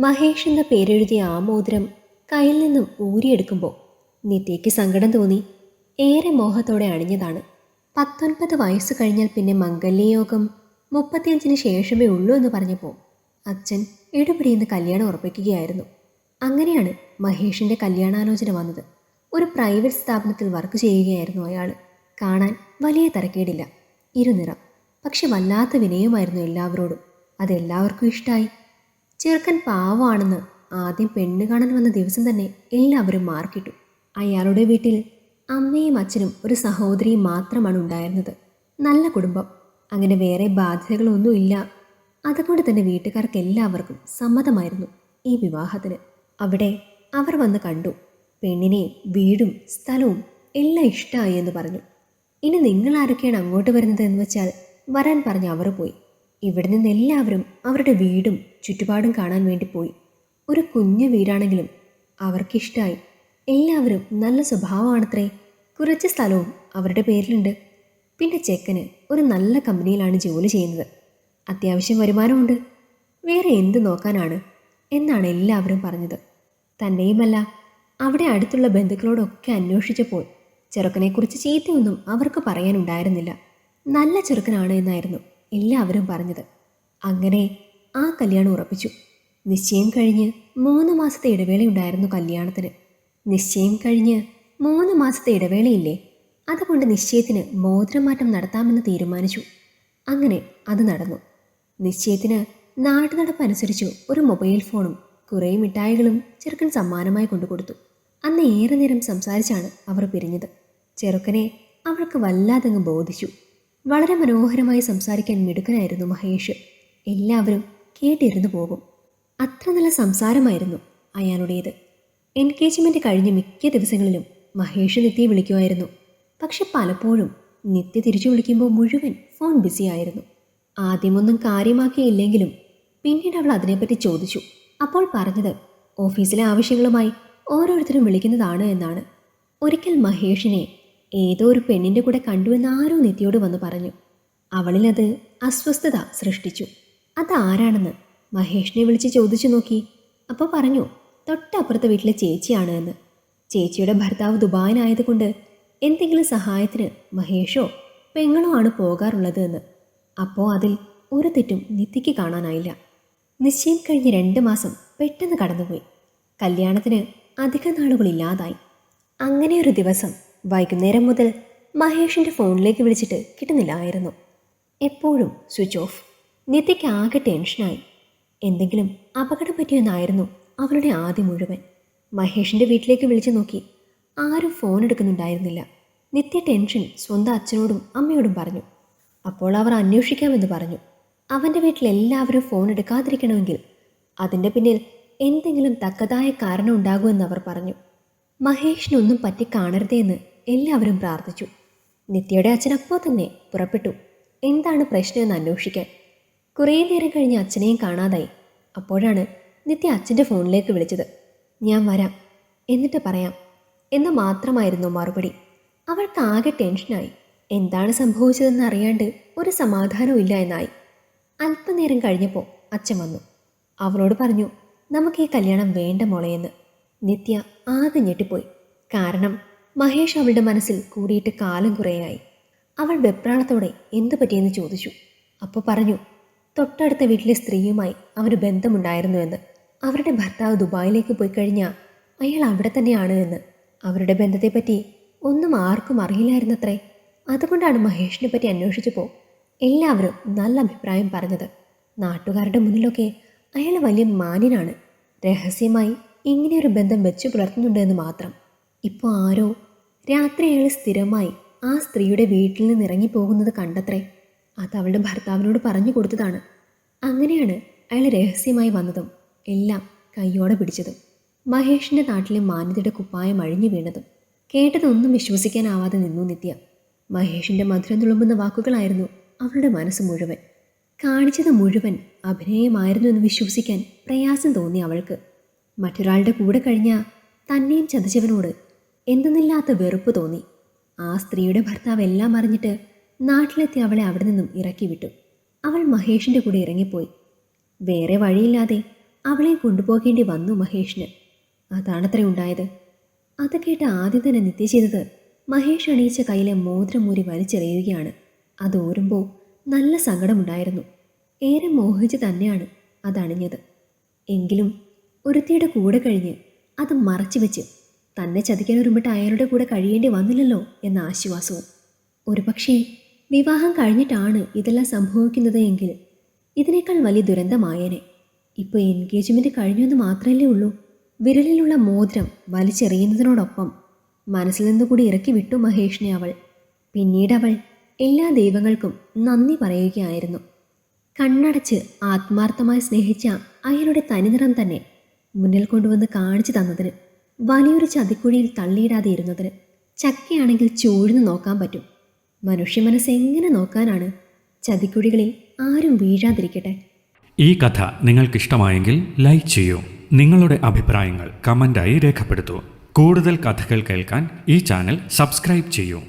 മഹേഷ് എന്ന പേരെഴുതിയ ആ മോതിരം കയ്യിൽ നിന്നും ഊരിയെടുക്കുമ്പോൾ നിത്യയ്ക്ക് സങ്കടം തോന്നി. ഏറെ മോഹത്തോടെ അണിഞ്ഞതാണ്. 19 വയസ്സ് കഴിഞ്ഞാൽ പിന്നെ മംഗല്യയോഗം 35 ശേഷമേ ഉള്ളൂ എന്ന് പറഞ്ഞപ്പോൾ അച്ഛൻ എടുപിടിയെന്ന് കല്യാണം ഉറപ്പിക്കുകയായിരുന്നു. അങ്ങനെയാണ് മഹേഷിൻ്റെ കല്യാണാലോചന വന്നത്. ഒരു പ്രൈവറ്റ് സ്ഥാപനത്തിൽ വർക്ക് ചെയ്യുകയായിരുന്നു അയാൾ. കാണാൻ വലിയ തരക്കേടില്ല, ഇരുനിറം, പക്ഷെ വല്ലാത്ത വിനയമായിരുന്നു എല്ലാവരോടും. അതെല്ലാവർക്കും ഇഷ്ടമായി. ചെറുക്കൻ പാവമാണെന്ന് ആദ്യം പെണ്ണ് കാണാൻ വന്ന ദിവസം തന്നെ എല്ലാവരും മാർക്കിട്ടു. അയാളുടെ വീട്ടിൽ അമ്മയും അച്ഛനും ഒരു സഹോദരിയും മാത്രമാണ് ഉണ്ടായിരുന്നത്. നല്ല കുടുംബം, അങ്ങനെ വേറെ ബാധ്യതകളൊന്നുമില്ല. അതുകൊണ്ട് തന്നെ വീട്ടുകാർക്ക് എല്ലാവർക്കും സമ്മതമായിരുന്നു ഈ വിവാഹത്തിന്. അവിടെ അവർ വന്ന് കണ്ടു. പെണ്ണിനെ വീടും സ്ഥലവും എല്ലാം ഇഷ്ടമായി എന്ന് പറഞ്ഞു. ഇനി നിങ്ങൾ ആരൊക്കെയാണ് അങ്ങോട്ട് വരുന്നത് എന്ന് വെച്ചാൽ വരാൻ പറഞ്ഞ് അവർ പോയി. ഇവിടെ നിന്ന് എല്ലാവരും അവരുടെ വീടും ചുറ്റുപാടും കാണാൻ വേണ്ടി പോയി. ഒരു കുഞ്ഞു വീടാണെങ്കിലും അവർക്കിഷ്ടമായി. എല്ലാവരും നല്ല സ്വഭാവമാണത്രേ. കുറച്ച് സ്ഥലവും അവരുടെ പേരിലുണ്ട്. പിന്നെ ചെക്കന് ഒരു നല്ല കമ്പനിയിലാണ് ജോലി ചെയ്യുന്നത്. അത്യാവശ്യം വരുമാനമുണ്ട്. വേറെ എന്ത് നോക്കാനാണ് എന്നാണ് എല്ലാവരും പറഞ്ഞത്. തന്നെയുമല്ല, അവിടെ അടുത്തുള്ള ബന്ധുക്കളോടൊക്കെ അന്വേഷിച്ചപ്പോൾ ചെറുക്കനെക്കുറിച്ച് ചീത്തയൊന്നും അവർക്ക് പറയാനുണ്ടായിരുന്നില്ല. നല്ല ചെറുക്കനാണ് എന്നായിരുന്നു എല്ലാവരും പറഞ്ഞത്. അങ്ങനെ ആ കല്യാണം ഉറപ്പിച്ചു. നിശ്ചയം കഴിഞ്ഞ് 3 മാസത്തെ ഇടവേളയുണ്ടായിരുന്നു കല്യാണത്തിന്. നിശ്ചയം കഴിഞ്ഞ് 3 മാസത്തെ ഇടവേളയില്ലേ, അതുകൊണ്ട് നിശ്ചയത്തിന് മോതിരമാറ്റം നടത്താമെന്ന് തീരുമാനിച്ചു. അങ്ങനെ അത് നടന്നു. നിശ്ചയത്തിന് നാട്ടുനടപ്പനുസരിച്ച് ഒരു മൊബൈൽ ഫോണും കുറേ മിഠായികളും ചെറുക്കൻ സമ്മാനമായി കൊണ്ടുകൊടുത്തു. അന്ന് ഏറെ നേരം സംസാരിച്ചാണ് അവർ പിരിഞ്ഞത്. ചെറുക്കനെ അവൾക്ക് വല്ലാതങ്ങ് ബോധിച്ചു. വളരെ മനോഹരമായി സംസാരിക്കാൻ മിടുക്കനായിരുന്നു മഹേഷ്. എല്ലാവരും കേട്ടിരുന്നു പോകും. അത്ര നല്ല സംസാരമായിരുന്നു അയാളുടേത്. എൻഗേജ്മെൻറ്റ് കഴിഞ്ഞ മിക്ക ദിവസങ്ങളിലും മഹേഷ് നിത്യയെ വിളിക്കുമായിരുന്നു. പക്ഷെ പലപ്പോഴും നിത്യ തിരിച്ചു വിളിക്കുമ്പോൾ മുഴുവൻ ഫോൺ ബിസിയായിരുന്നു. ആദ്യമൊന്നും കാര്യമാക്കിയില്ലെങ്കിലും പിന്നീട് അവൾ അതിനെപ്പറ്റി ചോദിച്ചു. അപ്പോൾ പറഞ്ഞത് ഓഫീസിലെ ആവശ്യങ്ങളുമായി ഓരോരുത്തരും വിളിക്കുന്നതാണ് എന്നാണ്. ഒരിക്കൽ മഹേഷിനെ ഏതോ ഒരു പെണ്ണിൻ്റെ കൂടെ കണ്ടുവെന്ന് ആരോ നിത്യയോട് വന്ന് പറഞ്ഞു. അവളിലത് അസ്വസ്ഥത സൃഷ്ടിച്ചു. അതാരാണെന്ന് മഹേഷിനെ വിളിച്ച് ചോദിച്ചു നോക്കി. അപ്പോൾ പറഞ്ഞു തൊട്ടപ്പുറത്തെ വീട്ടിലെ ചേച്ചിയാണ് എന്ന്. ചേച്ചിയുടെ ഭർത്താവ് ദുബായിലായതുകൊണ്ട് എന്തെങ്കിലും സഹായത്തിന് മഹേഷോ പെങ്ങളോ ആണ് പോകാറുള്ളത് എന്ന്. അപ്പോൾ അതിൽ ഒരു തെറ്റും നിത്യയ്ക്ക് കാണാനായില്ല. നിശ്ചയം കഴിഞ്ഞ് 2 മാസം പെട്ടെന്ന് കടന്നുപോയി. കല്യാണത്തിന് അധിക നാളുകളില്ലാതായി. അങ്ങനെ ഒരു ദിവസം വൈകുന്നേരം മുതൽ മഹേഷിൻ്റെ ഫോണിലേക്ക് വിളിച്ചിട്ട് കിട്ടുന്നില്ലായിരുന്നു. എപ്പോഴും സ്വിച്ച് ഓഫ്. നിത്യയ്ക്ക് ആകെ ടെൻഷനായി. എന്തെങ്കിലും അപകടം പറ്റിയെന്നായിരുന്നു അവളുടെ ആദ്യം മുഴുവൻ. മഹേഷിൻ്റെ വീട്ടിലേക്ക് വിളിച്ചു നോക്കി. ആരും ഫോൺ എടുക്കുന്നുണ്ടായിരുന്നില്ല. നിത്യ ടെൻഷൻ സ്വന്തം അച്ഛനോടും അമ്മയോടും പറഞ്ഞു. അപ്പോൾ അവർ അന്വേഷിക്കാമെന്ന് പറഞ്ഞു. അവൻ്റെ വീട്ടിൽ എല്ലാവരും ഫോൺ എടുക്കാതിരിക്കണമെങ്കിൽ അതിൻ്റെ പിന്നിൽ എന്തെങ്കിലും തക്കതായ കാരണം ഉണ്ടാകുമെന്ന് അവർ പറഞ്ഞു. മഹേഷിനൊന്നും പറ്റി കാണരുതേ എന്ന് എല്ലാവരും പ്രാർത്ഥിച്ചു. നിത്യയുടെ അച്ഛൻ അപ്പോൾ തന്നെ പുറപ്പെട്ടു എന്താണ് പ്രശ്നമെന്ന് അന്വേഷിക്കാൻ. കുറേ നേരം കഴിഞ്ഞ് അച്ഛനെയും കാണാതായി. അപ്പോഴാണ് നിത്യ അച്ഛൻ്റെ ഫോണിലേക്ക് വിളിച്ചത്. ഞാൻ വരാം, എന്നിട്ട് പറയാം എന്ന് മാത്രമായിരുന്നു മറുപടി. അവൾക്ക് ആകെ ടെൻഷനായി. എന്താണ് സംഭവിച്ചതെന്ന് അറിയാണ്ട് ഒരു സമാധാനവും ഇല്ല എന്നായി. അല്പനേരം കഴിഞ്ഞപ്പോൾ അച്ഛൻ വന്നു. അവളോട് പറഞ്ഞു നമുക്ക് ഈ കല്യാണം വേണ്ട മോളെയെന്ന്. നിത്യ ആകെ ഞെട്ടിപ്പോയി. കാരണം മഹേഷ് അവളുടെ മനസ്സിൽ കൂടിയിട്ട് കാലം കുറേയായി. അവൾ വെപ്രാളത്തോടെ എന്തു പറ്റിയെന്ന് ചോദിച്ചു. അപ്പോൾ പറഞ്ഞു തൊട്ടടുത്ത വീട്ടിലെ സ്ത്രീയുമായി അവന് ബന്ധമുണ്ടായിരുന്നു എന്ന്. അവരുടെ ഭർത്താവ് ദുബായിലേക്ക് പോയി കഴിഞ്ഞാൽ അയാൾ അവിടെ തന്നെയാണ് എന്ന്. അവരുടെ ബന്ധത്തെപ്പറ്റി ഒന്നും ആർക്കും അറിയില്ലായിരുന്നത്രേ. അതുകൊണ്ടാണ് മഹേഷിനെ പറ്റി അന്വേഷിച്ചപ്പോൾ എല്ലാവരും നല്ല അഭിപ്രായം പറഞ്ഞത്. നാട്ടുകാരുടെ മുന്നിലൊക്കെ അയാൾ വലിയ മാന്യനാണ്. രഹസ്യമായി ഇങ്ങനെയൊരു ബന്ധം വെച്ചു പുലർത്തുന്നുണ്ട് എന്ന് മാത്രം. ഇപ്പോൾ ആരോ രാത്രി അയാൾ സ്ഥിരമായി ആ സ്ത്രീയുടെ വീട്ടിൽ നിന്ന് ഇറങ്ങിപ്പോകുന്നത് കണ്ടത്രേ. അത് അവളുടെ ഭർത്താവിനോട് പറഞ്ഞു കൊടുത്തതാണ്. അങ്ങനെയാണ് അയാൾ രഹസ്യമായി വന്നതും എല്ലാം കയ്യോടെ പിടിച്ചതും. മഹേഷിൻ്റെ നാട്ടിലെ മാന്യതയുടെ കുപ്പായം അഴിഞ്ഞു വീണതും കേട്ടതൊന്നും വിശ്വസിക്കാനാവാതെ നിന്നു നിത്യ. മഹേഷിൻ്റെ മധുരം തുളുമ്പുന്ന വാക്കുകളായിരുന്നു അവളുടെ മനസ്സ് മുഴുവൻ. കാണിച്ചത് മുഴുവൻ അഭിനയമായിരുന്നു എന്ന് വിശ്വസിക്കാൻ പ്രയാസം തോന്നി അവൾക്ക്. മറ്റൊരാളുടെ കൂടെ കഴിഞ്ഞാൽ തന്നെയും ചതിച്ചവനോട് എന്തെന്നില്ലാത്ത വെറുപ്പ് തോന്നി. ആ സ്ത്രീയുടെ ഭർത്താവ് എല്ലാം അറിഞ്ഞിട്ട് നാട്ടിലെത്തി അവളെ അവിടെ നിന്നും ഇറക്കി വിട്ടു. അവൾ മഹേഷിൻ്റെ കൂടെ ഇറങ്ങിപ്പോയി. വേറെ വഴിയില്ലാതെ അവളെ കൊണ്ടുപോകേണ്ടി വന്നു മഹേഷിന്. അതാണത്ര ഉണ്ടായത്. അത് കേട്ട് ആദ്യം തന്നെ നിത്യ ചെയ്തത് മഹേഷ് അണിയിച്ച കയ്യിലെ മോതിരമൂരി വലിച്ചെറിയുകയാണ്. അത് ഓരുമ്പോൾ നല്ല സങ്കടമുണ്ടായിരുന്നു. ഏറെ മോഹിച്ച് തന്നെയാണ് അതണിഞ്ഞത്. എങ്കിലും ഒരുത്തിയുടെ കൂടെ കഴിഞ്ഞ് അത് മറച്ചു വെച്ച് തന്നെ ചതിക്കാൻ ഒരുമിട്ട് അയാളുടെ കൂടെ കഴിയേണ്ടി വന്നില്ലല്ലോ എന്ന ആശ്വാസവും. ഒരുപക്ഷേ വിവാഹം കഴിഞ്ഞിട്ടാണ് ഇതെല്ലാം സംഭവിക്കുന്നത് എങ്കിൽ ഇതിനേക്കാൾ വലിയ ദുരന്തമായേനെ. ഇപ്പോൾ എൻഗേജ്മെൻറ്റ് കഴിഞ്ഞെന്ന് മാത്രമല്ലേ ഉള്ളൂ. വിരലിലുള്ള മോതിരം വലിച്ചെറിയുന്നതിനോടൊപ്പം മനസ്സിൽ നിന്നുകൂടി ഇറക്കി വിട്ടു മഹേഷിനെ അവൾ. പിന്നീട് അവൾ എല്ലാ ദൈവങ്ങൾക്കും നന്ദി പറയുകയായിരുന്നു. കണ്ണടച്ച് ആത്മാർത്ഥമായി സ്നേഹിച്ച അയാളുടെ തനിനിറം തന്നെ മുന്നിൽ കൊണ്ടുവന്ന് കാണിച്ചു തന്നതിന്, വലിയൊരു ചതിക്കുഴിയിൽ തള്ളിയിടാതെ ഇരുന്നതിന്. ചക്കയാണെങ്കിൽ ചൂഴ്ന്നു നോക്കാൻ പറ്റും, മനുഷ്യ മനസ്സ് എങ്ങനെ നോക്കാനാണ്? ചതിക്കുഴികളിൽ ആരും വീഴാതിരിക്കട്ടെ. ഈ കഥ നിങ്ങൾക്കിഷ്ടമായെങ്കിൽ ലൈക്ക് ചെയ്യൂ. നിങ്ങളുടെ അഭിപ്രായങ്ങൾ കമൻ്റായി രേഖപ്പെടുത്തൂ. കൂടുതൽ കഥകൾ കേൾക്കാൻ ഈ ചാനൽ സബ്സ്ക്രൈബ് ചെയ്യൂ.